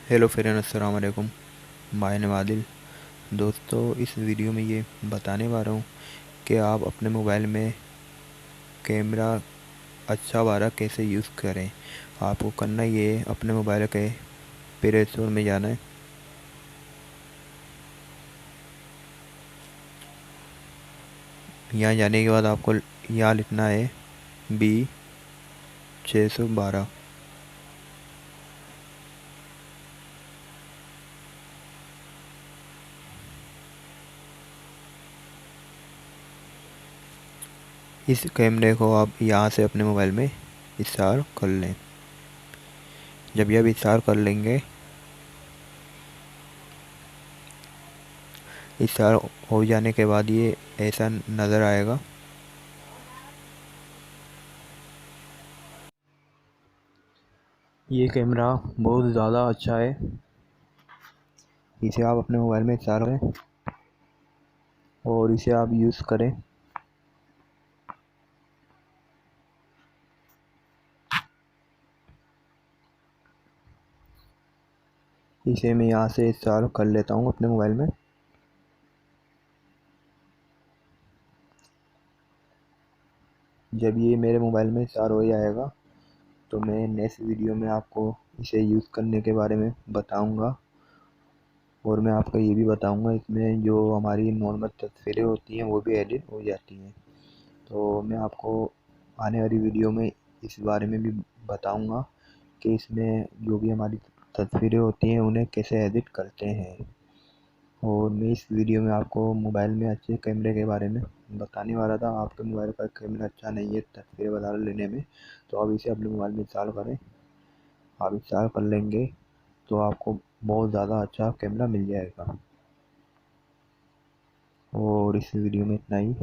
Hello friend, अस्सलाम वालेकुम। My name Adil. दोस्तों, इस वीडियो में ये बताने वाला हूँ कि आप अपने मोबाइल में कैमरा अच्छा वाला कैसे यूज़ करें। आपको करना ये है, अपने मोबाइल के प्ले स्टोर में जाना है। यहाँ जाने के बाद आपको यहाँ लिखना है B612। इस कैमरे को आप यहाँ से अपने मोबाइल में इंस्टॉल कर लें। जब यह इंस्टॉल कर लेंगे, इंस्टॉल हो जाने के बाद ये ऐसा नज़र आएगा। ये कैमरा बहुत ज़्यादा अच्छा है। इसे आप अपने मोबाइल में इंस्टॉल करें और इसे आप यूज़ करें। इसे मैं यहाँ से इंस्टॉल कर लेता हूँ अपने मोबाइल में। जब ये मेरे मोबाइल में इंस्टॉल हो जाएगा तो मैं नेक्स्ट वीडियो में आपको इसे यूज़ करने के बारे में बताऊँगा। और मैं आपको ये भी बताऊँगा, इसमें जो हमारी नॉर्मल तस्वीरें होती हैं वो भी एडिट हो जाती हैं। तो मैं आपको आने वाली वीडियो में इस बारे में भी बताऊँगा कि इसमें जो भी हमारी तस्वीरें होती हैं उन्हें कैसे एडिट करते हैं। और मैं इस वीडियो में आपको मोबाइल में अच्छे कैमरे के बारे में बताने वाला था। आपके मोबाइल का कैमरा अच्छा नहीं है तस्वीरें वगैरह लेने में, तो आप इसे अपने मोबाइल में इंस्टॉल करें। आप इंस्टॉल कर लेंगे तो आपको बहुत ज़्यादा अच्छा कैमरा मिल जाएगा। और इस वीडियो में इतना ही।